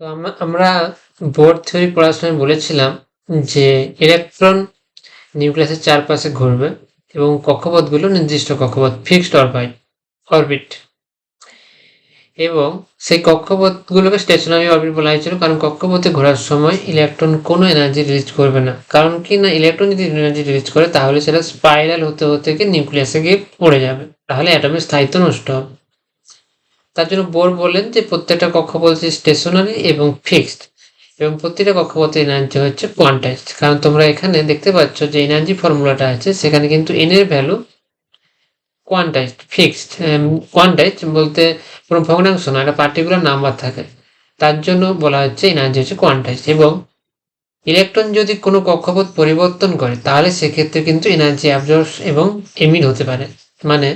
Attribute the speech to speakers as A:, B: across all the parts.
A: তো আমরা board theory পড়াশোনায় বলেছিলাম যে ইলেকট্রন নিউক্লিয়াসের চারপাশে ঘুরবে এবং কক্ষপথগুলো নির্দিষ্ট কক্ষপথ ফিক্সড অরবিট এবং সেই কক্ষপথগুলোকে স্টেশনারি অরবিট বলা হয়েছিল, কারণ কক্ষপথে ঘোরার সময় ইলেকট্রন কোনো এনার্জি রিলিজ করবে না। কারণ কি না, ইলেকট্রন যদি এনার্জি রিলিজ করে তাহলে সেটা স্পাইরাল হতে হতে গিয়ে নিউক্লিয়াসে গিয়ে পড়ে যাবে, তাহলে অ্যাটমের স্থায়িত্ব নষ্ট হবে। তার জন্য বোর বললেন যে প্রত্যেকটা কক্ষপথ স্টেশনারি এবং ফিক্সড, এবং প্রতিটা কক্ষপথের এনার্জি হচ্ছে কোয়ান্টাইজড। কারণ তোমরা এখানে দেখতে পাচ্ছ যে এনার্জি ফর্মুলাটা আছে, সেখানে কিন্তু এন এর ভ্যালু কোয়ান্টাইজড ফিক্সড। কোয়ান্টাইজড বলতে কোনো ভগ্নাংশ না, একটা পার্টিকুলার নাম্বার থাকে, তার জন্য বলা হচ্ছে এনার্জি হচ্ছে কোয়ান্টাইজড। এবং ইলেকট্রন যদি কোনো কক্ষপথ পরিবর্তন করে তাহলে সেক্ষেত্রে কিন্তু এনার্জি অ্যাবজর্ব এবং এমিট হতে পারে। মানে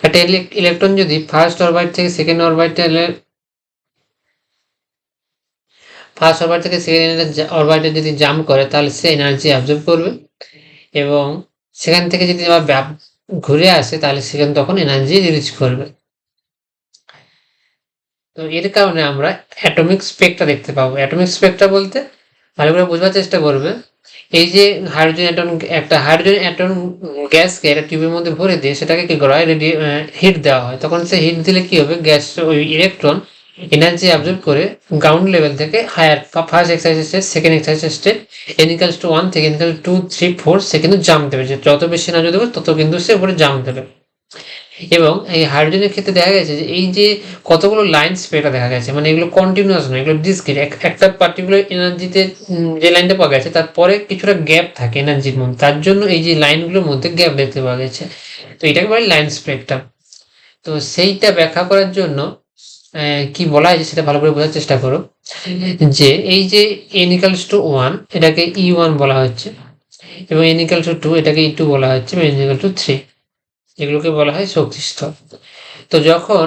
A: একটা ইলেকট্রন যদি ফার্স্ট অরবিট থেকে সেকেন্ড অরবিটালে সেকেন্ড অরবিটে যদি জাম্প করে তাহলে সে এনার্জি অ্যাবজর্ব করবে, এবং সেখান থেকে যদি আবার ঘুরে আসে তাহলে সেখানে তখন এনার্জি রিলিজ করবে। তো এর কারণে আমরা অ্যাটমিক স্পেকট্রা দেখতে পাবো। অ্যাটমিক স্পেকট্রা বলতে ভালো করে বোঝার চেষ্টা করবে। এই যে হাইড্রোজেন অ্যাটম গ্যাসকে একটা টিউবের মধ্যে ভরে দিয়ে সেটাকে কি করা হয়, হিট দেওয়া হয়। তখন সে হিট দিলে কি হবে, গ্যাস ওই ইলেকট্রন এনার্জি অ্যাবজর্ব করে গ্রাউন্ড লেভেল থেকে higher first excited state, second excited state, n = 1 থেকে n = 2 3 4 সে কিন্তু জাম্প দেবে। যে যত বেশি এনার্জি দেবে তত কিন্তু সে উপরে জাম্প দেবে। এবং এই হাইড্রোজেনের ক্ষেত্রে দেখা গেছে যে এই যে কতগুলো লাইন স্পেকট্রা দেখা গেছে, মানে এগুলো কন্টিনিউয়াস নয়, এগুলো ডিসক্রিট। একটা পার্টিকুলার এনার্জিতে যে লাইনটা পাওয়া গেছে তারপরে কিছুটা গ্যাপ থাকে এনার্জির মধ্যে, তার জন্য এই যে লাইনগুলোর মধ্যে গ্যাপ দেখতে পাওয়া গেছে। তো এটাকে বলে লাইন স্পেকট্রাম। তো সেইটা ব্যাখ্যা করার জন্য কি বলা হয়েছে সেটা ভালো করে বোঝার চেষ্টা করো। যে এই যে n = 1 এটাকে E1 বলা হচ্ছে, এবং n = 2 এটাকে E2 বলা হচ্ছে, এবং n = 3 এগুলোকে বলা হয় শক্তি স্তর। তো যখন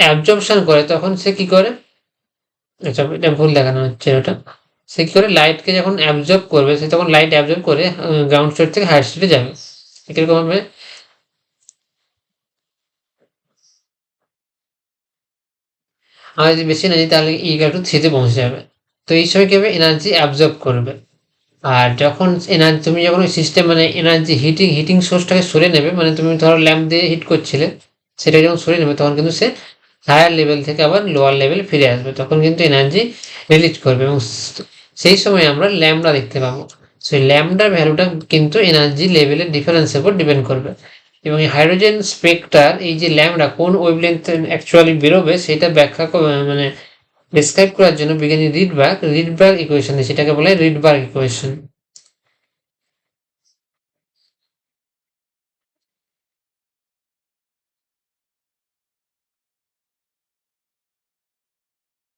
A: অ্যাবজর্পশন করে তখন সে কি করে, আচ্ছা এটা ভুল দেখানো হচ্ছে, ওটা সে কি করে, লাইটকে যখন অ্যাবজর্ব করবে সে তখন লাইট অ্যাবজর্ব করে গ্রাউন্ড স্টেট থেকে হায়ার স্টেটে যাবে। এরকম ভাবে আর যদি বেশি এনার্জি তাহলে E = 3 পৌঁছে যাবে। তো এই সময় কি হবে, এনার্জি অ্যাবজর্ব করবে। আর যখন এনার্জি তুমি যখন ওই সিস্টেম মানে এনার্জি হিটিং সোর্সটাকে সরিয়ে নেবে, মানে তুমি ধরো ল্যাম্প দিয়ে হিট করছিলে, সেটা যখন সরিয়ে নেবে তখন কিন্তু সে হায়ার লেভেল থেকে আবার লোয়ার লেভেল ফিরে আসবে, তখন কিন্তু এনার্জি রিলিজ করবে। এবং সেই সময় আমরা ল্যামডা দেখতে পাবো। সেই ল্যামডার ভ্যালুটা কিন্তু এনার্জি লেভেলের ডিফারেন্সের উপর ডিপেন্ড করবে। এবং এই হাইড্রোজেন স্পেকট্রার এই যে ল্যামডা কোন ওয়েভলেন্থ অ্যাকচুয়ালি বেরোবে সেটা মানে ডিসক্রাইব করার জন্য বিজ্ঞানী রিডবার্গ ইকুয়েশন, সেটাকে বলে রিডবার্গ ইকুয়েশন।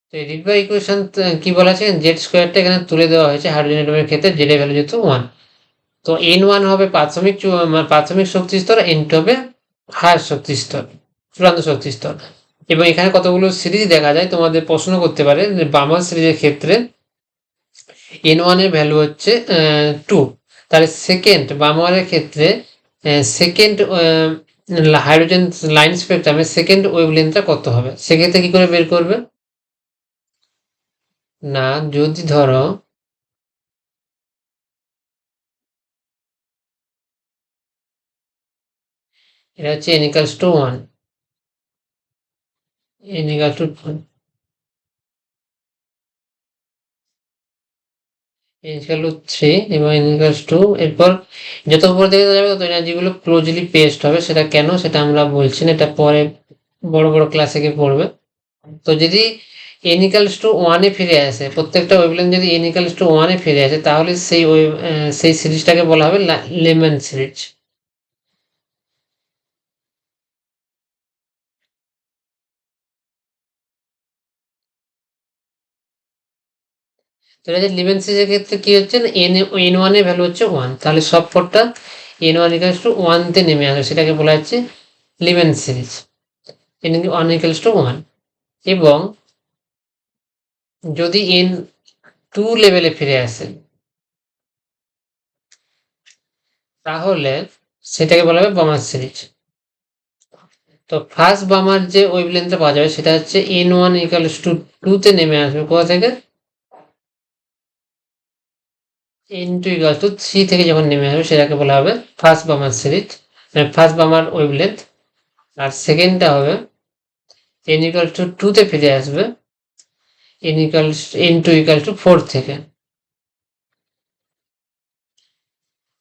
A: তো এই রিডবার্গ ইকুয়েশন কি বলা আছে, জেড স্কোয়ারটা এখানে তুলে দেওয়া হয়েছে হাইড্রোজেন অ্যাটমের ক্ষেত্রে, জেড এর ভ্যালু যেহেতু 1। তো n1 হবে প্রাথমিক শক্তি স্তর, n2 হবে হায়ার শক্তি স্তর, চূড়ান্ত শক্তি স্তর। এবং এখানে কতগুলো সিরিজ দেখা যায়, তোমাদের প্রশ্ন করতে পারে যে বার্মার সিরিজের ক্ষেত্রে n1 এর ভ্যালু হচ্ছে 2, তাহলে সেকেন্ড বার্মারের ক্ষেত্রে সেকেন্ড হাইড্রোজেন লাইন স্পেকট্রামের সেকেন্ড ওয়েভলেন্থটা কত হবে, সেক্ষেত্রে কি করে বের করবে না, যদি ধরো এটা হচ্ছে n = 1, n = n = 3 এবং n = 2। এরপর যত উপর দিকে যাবে তত এনার্জিগুলো ক্লোজলি পেস্ট হবে। সেটা কেন সেটা আমরা বলছি না, এটা পরে বড় বড় ক্লাসে গিয়ে পড়বে। তো যদি n = 1 এ ফিরে আসে, প্রত্যেকটা ওয়েভলেন্থ যদি n = 1 এ ফিরে আসে তাহলে সেই সিরিজটাকে বলা হবে লেমন সিরিজ। তো এটা যে লেমন সিরিজের ক্ষেত্রে কি হচ্ছে না, n1 এর ভ্যালু হচ্ছে 1, তাহলে সব কটা n1 = 1 তে নেমে আসে, সেটাকে বলা হচ্ছে লেমন সিরিজ। n1 = 1। এবং যদি n2 লেভেলে ফিরে আসে তাহলে সেটাকে বলা হবে বোমার সিরিজ। তো ফার্স্ট বামার যে ওয়েভলেন্থটা পাওয়া যাবে সেটা হচ্ছে n1 = 2 তে নেমে আসবে কোথা থেকে, n2 = 3 থেকে যখন নেমে আসবে সেটাকে বলা হবে ফার্স্ট বামার সিরিজ, ফার্স্ট বামার ওয়েভলেন্থ। আর সেকেন্ডটা হবে n = 2 তে ফিরে আসবে n2 = 4 থেকে।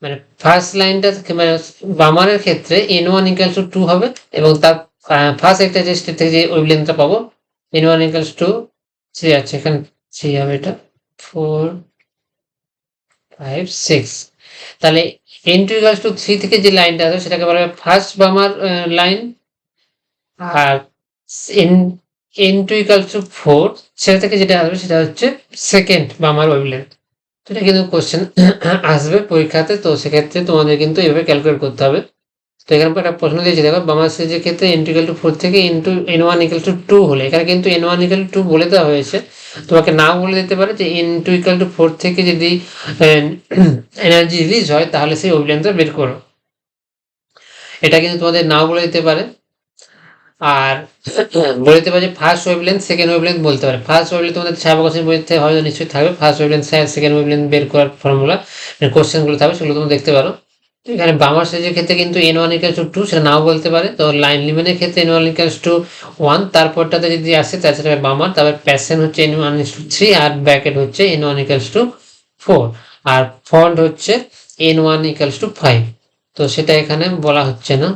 A: মানে ফার্স্ট লাইনটা মানে বামারের ক্ষেত্রে n1 = 2 হবে এবং তার ফার্স্ট একটা যে স্টেট থেকে যে ওয়েভলেন্থটা পাবো n1 = 3 আছে, এখানে 3 হবে, এটা 4 5 6। তাহলে n2 = 3 থেকে যে লাইনটা আছে সেটাকে বলা হবে ফার্স্ট বামার লাইন। আর n2 = 4 সেটা থেকে যেটা আসবে সেটা হচ্ছে সেকেন্ড বামার ওয়েভলেন্থ। তো এটা কিন্তু কোশ্চেন আসবে পরীক্ষাতে, তো সেক্ষেত্রে তোমাদের কিন্তু এভাবে ক্যালকুলেট করতে হবে। তো এখানে একটা প্রশ্ন দিয়েছি দেখো, বামার সিরিজের ক্ষেত্রে n2 = 4 থেকে n1 = 2 হলে, এখানে কিন্তু n1 = 2 বলে দেওয়া হয়েছে, তোমাকে নাও বলে দিতে পারে যে n2 = 4 থেকে যদি এনার্জি রিলিজ হয় তাহলে সেই ওয়েভলেন্থটা বের করো, এটা কিন্তু তোমাদের নাও বলে দিতে পারে। আর বলে দিতে পারে যে ফার্স্ট ওয়েভলেন্থ সেকেন্ড ওয়েভলেন্থ বলতে পারে। ফার্স্ট ওয়েভলেন্থ তোমাদের সাবকশন বইতে হয়তো নিশ্চয়ই থাকবে, ফার্স্ট ওয়েভলেন্থ সেকেন্ড ওয়েভলেন্থ বের করার ফর্মুলা কোশ্চেনগুলো থাকবে, সেগুলো তোমরা দেখতে পারো। তো এখানে বামার সিরিজের ক্ষেত্রে কিন্তু n1 = 2 সেটা নাও বলতে পারে। তো লাইন লিমেনের ক্ষেত্রে n1 = 1, তারপরটাতে যদি আসে তাছাড়া বামার, তারপর প্যাসেন হচ্ছে n1 = 3 আর ব্র্যাকেট হচ্ছে n1 = 4 আর ফন্ট হচ্ছে n1 = 5। তো সেটা এখানে বলা হচ্ছে না।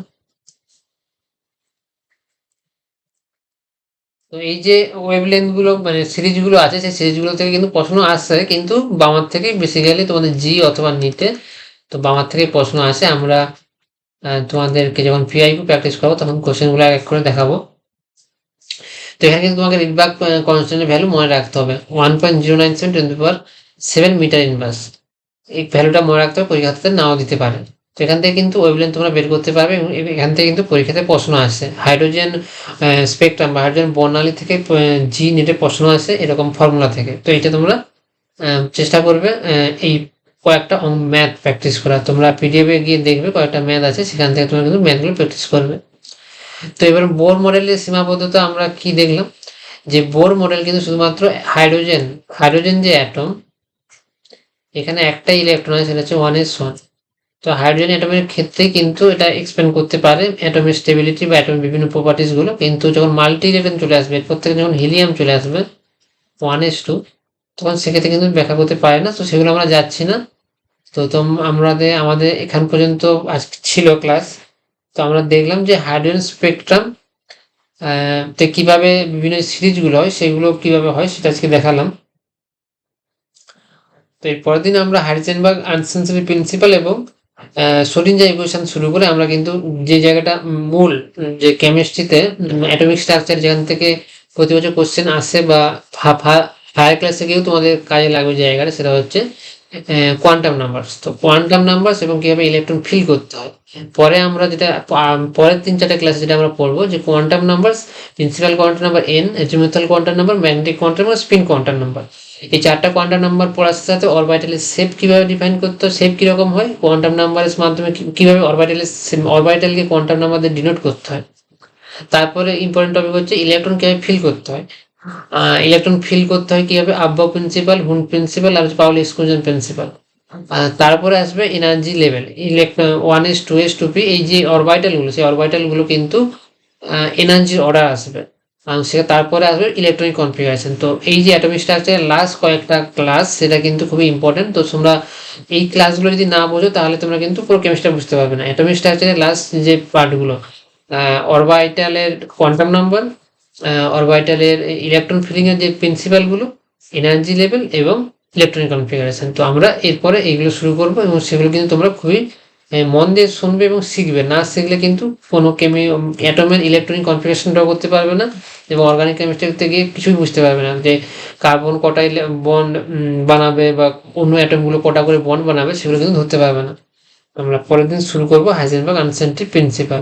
A: তো এই যে ওয়েভলেন্থ গুলো মানে সিরিজগুলো আছে সেই সিরিজগুলো থেকে কিন্তু প্রশ্ন আসছে, কিন্তু বামার থেকে বেসিক্যালি তোমাদের জি অথবা নিটে তো বামার থেকে প্রশ্ন আসে। আমরা তোমাদেরকে যখন পিআইকিউ প্র্যাকটিস করবো তখন কোশ্চেনগুলো এক এক করে দেখাবো। তো এখানে কিন্তু তোমাকে রিডবার্গ কনস্ট্যান্টের ভ্যালু মনে রাখতে হবে 1.097 মিটার ইনভার্স। এই ভ্যালুটা মনে রাখতে হবে, পরীক্ষাতে নাও দিতে পারে। তো এখান থেকে কিন্তু ওয়েভলেন্থ তোমরা বের করতে পারবে এবং এখান থেকে কিন্তু পরীক্ষাতে প্রশ্ন আসে। হাইড্রোজেন স্পেকট্রাম বা হাইড্রোজেন বর্ণালী থেকে জি নেটে প্রশ্ন আসে এরকম ফর্মুলা থেকে। তো এটা তোমরা চেষ্টা করবে এই কয়েকটা ম্যাথ প্র্যাকটিস করা। তোমরা পিডিএফে গিয়ে দেখবে কয়েকটা ম্যাথ আছে, সেখান থেকে তোমরা কিন্তু ম্যাথগুলো প্র্যাকটিস করবে। তো এবার বোর মডেলের সীমাবদ্ধতা আমরা কি দেখলাম, যে বোর মডেল কিন্তু শুধুমাত্র হাইড্রোজেন যে অ্যাটম, এখানে একটাই ইলেকট্রন আছে, সেটা হচ্ছে 1s1। তো হাইড্রোজেন অ্যাটমের ক্ষেত্রে কিন্তু এটা এক্সপ্যান্ড করতে পারে অ্যাটমের স্টেবিলিটি বা অ্যাটমের বিভিন্ন প্রপার্টিস গুলো, কিন্তু যখন মাল্টি ইলেকট্রন চলে আসবে, এরপর থেকে যখন হিলিয়াম চলে আসবে 1s2, তখন সেক্ষেত্রে কিন্তু ব্যাখ্যা করতে পারে না। তো সেগুলো আমরা যাচ্ছি না। তো আমাদের এখান পর্যন্ত আজকে ছিল ক্লাস। তো আমরা দেখলাম যে হাইড্রোজেন স্পেকট্রাম তে কিভাবে বিভিন্ন সিরিজগুলো হয় সেগুলো কিভাবে হয় সেটা আজকে দেখালাম। তো এর পরের দিন আমরা হাইজেনবার্গ আনসেন্সিটিভ প্রিন্সিপাল এবং সোডিঞ্জার ইকুয়েশন শুরু করে আমরা কিন্তু যে জায়গাটা মূল যে কেমিস্ট্রিতে অ্যাটমিক স্ট্রাকচার যেখান থেকে প্রতি বছর কোশ্চেন আসে বা হায়ার ক্লাসে গিয়েও তোমাদের কাজে লাগবে জায়গাটা, সেটা হচ্ছে কোয়ান্টাম নাম্বারস। তো কোয়ান্টাম নাম্বারস এবং কিভাবে ইলেকট্রন ফিল করতে হয়, পরে আমরা যেটা পরের 3-4টা ক্লাসে যেটা আমরা পড়বো যে quantum numbers, principal quantum number n, azimuthal quantum number, magnetic quantum number, spin quantum number. এই 4টা কোয়ান্টাম নাম্বার পড়ার সাথে অরবিটালের শেপ কিভাবে ডিফাইন করতে হয়, শেপ কিরকম হয়, কোয়ান্টাম নাম্বারের মাধ্যমে কিভাবে অরবিটালকে কোয়ান্টাম নাম্বার দিয়ে ডিনোট করতে হয়। তারপরে ইম্পর্টেন্ট টপিক হচ্ছে ইলেকট্রন কিভাবে ফিল করতে হয়, ইলেকট্রন ফিল করতে হয় কিভাবে, আব্বাউ প্রিন্সিপাল, হুন প্রিন্সিপাল আর পাউলি এক্সক্লুশন প্রিন্সিপাল। তারপরে আসবে energy level, electron 1s 2s 2p, এই যে অরবিটালগুলো সেই অরবিটালগুলো কিন্তু এনার্জির অর্ডার আসবে। সেটা তারপরে আসবে ইলেকট্রনিক কনফিগারেশন। তো এই যে অ্যাটমিক স্ট্রাকচারের লাস্ট কয়েকটা ক্লাস সেটা কিন্তু খুবই ইম্পর্টেন্ট। তো তোমরা এই ক্লাসগুলো যদি না বোঝো তাহলে তোমরা কিন্তু পুরো কেমিস্ট্রি বুঝতে পারবে না। অ্যাটমিক স্ট্রাকচারের লাস্ট যে পার্টগুলো, অরবিটালের কোয়ান্টাম নাম্বার, অরবিটালের ইলেকট্রন ফিলিং এর যে প্রিন্সিপালগুলো, এনার্জি লেভেল এবং ইলেকট্রনিক কনফিগারেশন। তো আমরা এরপরে এইগুলো শুরু করবো এবং সেগুলো কিন্তু তোমরা খুবই মন দিয়ে শুনবে এবং শিখবে। না শিখলে কিন্তু কোনো অ্যাটমের ইলেকট্রনিক কনফিগারেশনটাও করতে পারবে না এবং অর্গানিক কেমিস্ট্রিতে গিয়ে কিছুই বুঝতে পারবে না, যে কার্বন কটা বন্ড বানাবে বা অন্য অ্যাটমগুলো কটা করে বন্ড বানাবে সেগুলো কিন্তু ধরতে পারবে না। আমরা পরের দিন শুরু করবো হাইজেনবার্গ আনসার্টেনিটি প্রিন্সিপাল।